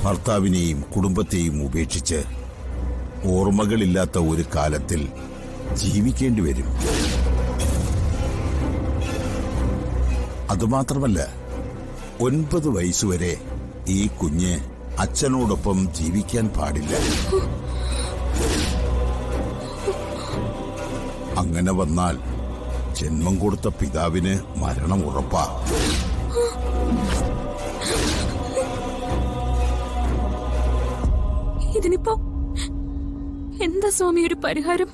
ഭർത്താവിനെയും കുടുംബത്തെയും ഉപേക്ഷിച്ച് ഓർമ്മകളില്ലാത്ത ഒരു കാലത്തിൽ ജീവിക്കേണ്ടി വരും. അതുമാത്രമല്ല, 9 വയസ്സുവരെ ഈ കുഞ്ഞ് അച്ഛനോടൊപ്പം ജീവിക്കാൻ പാടില്ല. അങ്ങനെ വന്നാൽ ജന്മം കൊടുത്ത പിതാവിന് മരണം ഉറപ്പാ. ഇതിനിപ്പോ എന്താ സ്വാമി ഒരു പരിഹാരം?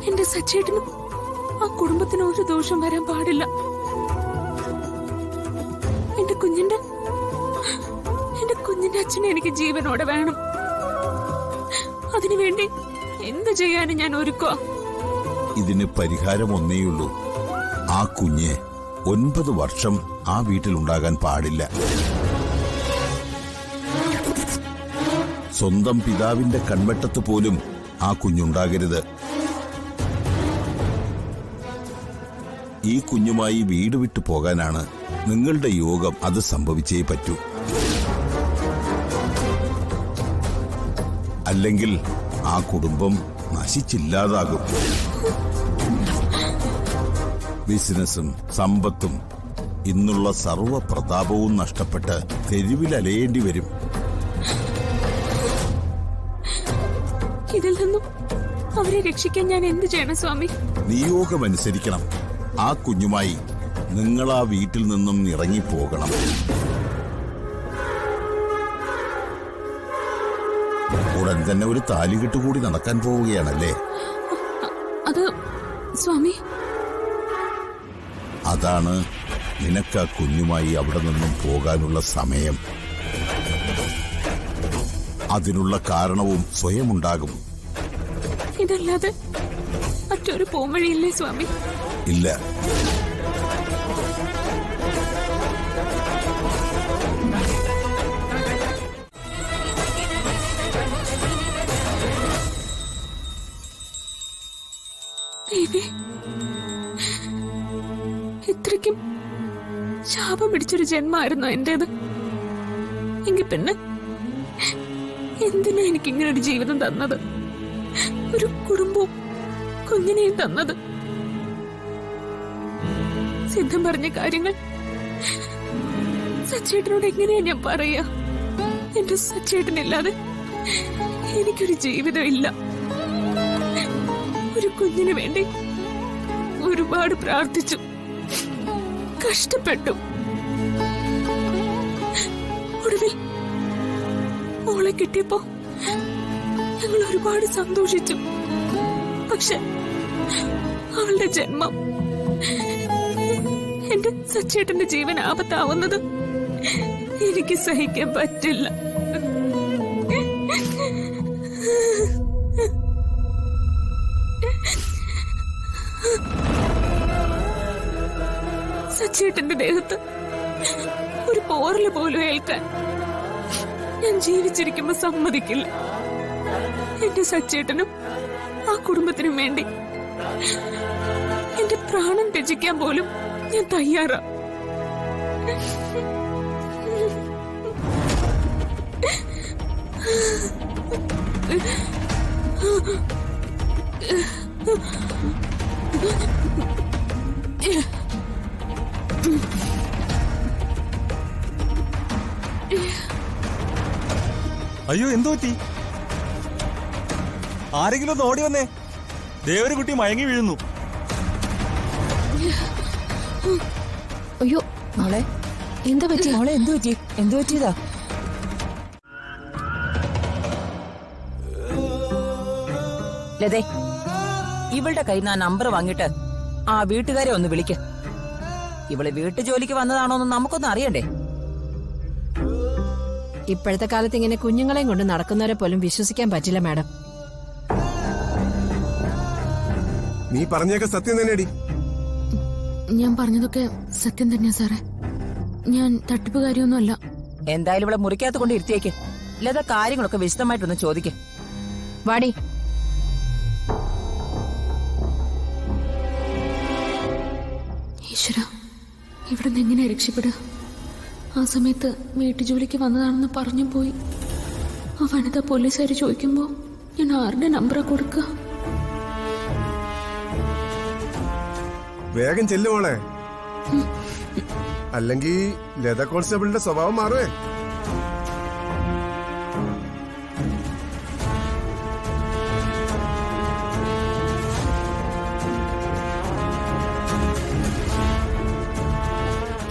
എന്റെ സച്ചേട്ടനും ആ കുടുംബത്തിന് ഒരു ദോഷം വരാൻ പാടില്ല. എന്റെ കുഞ്ഞിന്റെ അച്ഛനെ എനിക്ക് ജീവനോടെ വേണം. അതിനുവേണ്ടി എന്ത് ചെയ്യാനും ഞാൻ ഒരുക്കുക. ഇതിന് പരിഹാരം ഒന്നേയുള്ളൂ. ആ കുഞ്ഞ് 9 വർഷം ആ വീട്ടിലുണ്ടാകാൻ പാടില്ല. സ്വന്തം പിതാവിന്റെ കൺവെട്ടത്ത് പോലും ആ കുഞ്ഞുണ്ടാകരുത്. ഈ കുഞ്ഞുമായി വീട് വിട്ടു പോകാനാണ് നിങ്ങളുടെ യോഗം. അത് സംഭവിച്ചേ പറ്റൂ. അല്ലെങ്കിൽ ആ കുടുംബം നശിച്ചില്ലാതാകും. ബിസിനസ്സും സമ്പത്തും ഇന്നുള്ള സർവ്വ പ്രതാപവും നഷ്ടപ്പെട്ട് തെരുവിലലയേണ്ടി വരും. ഇതിൽ നിന്നും അവരെ രക്ഷിക്കാൻ ഞാൻ എന്ത് ചെയ്യണം സ്വാമി? നിയോഗമനുസരിക്കണം. ആ കുഞ്ഞുമായി നിങ്ങൾ ആ വീട്ടിൽ നിന്നും ഇറങ്ങിപ്പോകണം. ഉടൻ തന്നെ ഒരു താലികെട്ട് കൂടി നടക്കാൻ പോവുകയാണല്ലേ? അത് സ്വാമി, അതാണ് നിനക്ക് ആ കുഞ്ഞുമായി അവിടെ നിന്നും പോകാനുള്ള സമയം. അതിനുള്ള കാരണവും സ്വയം ഉണ്ടാകും. ഇതല്ലാതെ മറ്റൊരു പോംവഴിയില്ലേ സ്വാമി? ഇല്ല. ഇത്രയ്ക്കും ശാപം പിടിച്ചൊരു ജന്മായിരുന്നു എന്റേത്. എങ്കിൽ പിന്നെ എന്തിനാ എനിക്ക് ഇങ്ങനെ ഒരു ജീവിതം തന്നത്? ഒരു കുടുംബവും കുഞ്ഞിനെയും തന്നത്? സിദ്ധം പറഞ്ഞ കാര്യങ്ങൾ സച്ചേട്ടനോട് എങ്ങനെയാ ഞാൻ പറയാ? എന്റെ സച്ചേട്ടനില്ലാതെ എനിക്കൊരു ജീവിതം ഇല്ല. ഒരു കുഞ്ഞിന് വേണ്ടി ഒരുപാട് പ്രാർത്ഥിച്ചു, കഷ്ടപ്പെട്ടു. ഒടുവിൽ മോളെ കിട്ടിയപ്പോ ഞങ്ങൾ ഒരുപാട് സന്തോഷിച്ചു. പക്ഷെ അവളുടെ ജന്മം, എന്റെ സച്ചേട്ടന്റെ ജീവൻ ആപത്താവുന്നത് എനിക്ക് സഹിക്കാൻ പറ്റില്ല. സച്ചേട്ടന്റെ ദേഹത്ത് ഒരു പോറല് പോലും ഏൽക്കാൻ ഞാൻ ജീവിച്ചിരിക്കുമ്പോ സമ്മതിക്കില്ല. എന്റെ സച്ചേട്ടനും ആ കുടുംബത്തിനും വേണ്ടി എന്റെ പ്രാണൻ ത്യജിക്കാൻ പോലും ഞാൻ തയ്യാറാ. അയ്യോ, എന്തോ പറ്റി? ആരെങ്കിലും ഒന്ന് ഓടി വന്നേ. ദേവര് കുട്ടി മയങ്ങി വീഴുന്നു. അയ്യോ മോളെ, എന്താ പറ്റി? മോളെ എന്തു പറ്റി? എന്തു പറ്റിയതാ? ലതേ, ഇവളുടെ കയ്യിൽ നിന്ന് ആ നമ്പർ വാങ്ങിട്ട് ആ വീട്ടുകാരെ ഒന്ന് വിളിക്ക്. ഇവള് വീട്ടു ജോലിക്ക് വന്നതാണോന്ന് നമുക്കൊന്നും അറിയണ്ടേ? ഇപ്പോഴത്തെ കാലത്ത് ഇങ്ങനെ കുഞ്ഞുങ്ങളെയും കൊണ്ട് നടക്കുന്നവരെ പോലും വിശ്വസിക്കാൻ പറ്റില്ല മാഡം. നീ പറഞ്ഞൊക്കെ സത്യം തന്നെയടി. ഞാൻ പറഞ്ഞതൊക്കെ സത്യം തന്നെയാ സാറേ. ഞാൻ തട്ടിപ്പുകാരിയൊന്നുമല്ല. എന്തായാലും ഇവിടെ മുറിക്കകത്ത് കൊണ്ട് ഇരുത്തിയേക്ക്. ലത കാര്യങ്ങളൊക്കെ വിശദമായിട്ടൊന്ന് ചോദിക്ക്. വാടി. ഈശ്വര, ഇവിടെ നിന്ന് എങ്ങനെ രക്ഷപ്പെടുക? ആ സമയത്ത് വീട്ടുജോലിക്ക് വന്നതാണെന്ന് പറഞ്ഞു പോയി. ആ വനിത പോലീസുകാർ ചോദിക്കുമ്പോൾ ഞാൻ ആരുടെ നമ്പറാ കൊടുക്കുക? വേഗം ചെല്ലുമോളെ, അല്ലെങ്കിൽ ലത കോൺസ്റ്റബിളിന്റെ സ്വഭാവം മാറുവേ.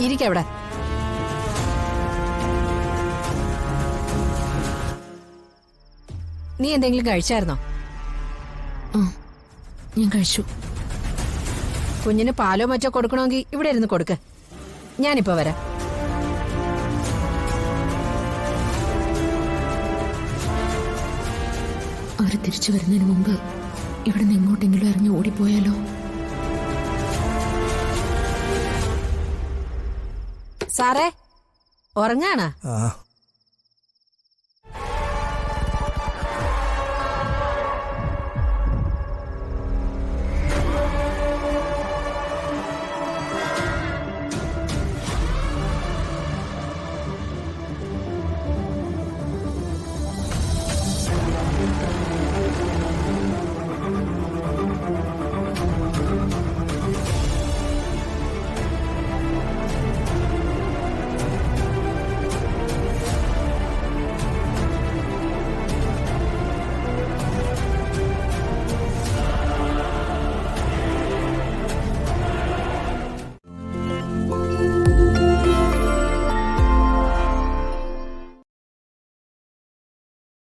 ഇരിക്കവിടെ. നീ എന്തെങ്കിലും കഴിച്ചായിരുന്നോ? ഞാൻ കഴിച്ചു. കുഞ്ഞിന് പാലോ മറ്റോ കൊടുക്കണമെങ്കിൽ ഇവിടെ ഇരുന്ന് കൊടുക്ക്. ഞാനിപ്പോ വരാം. അവർ തിരിച്ചു വരുന്നതിന് മുമ്പ് ഇവിടെ നിന്ന് എങ്ങോട്ടെങ്കിലും ഇറങ്ങി ഓടിപ്പോയാലോ? സാറേ, ഉറങ്ങാണോ? ആ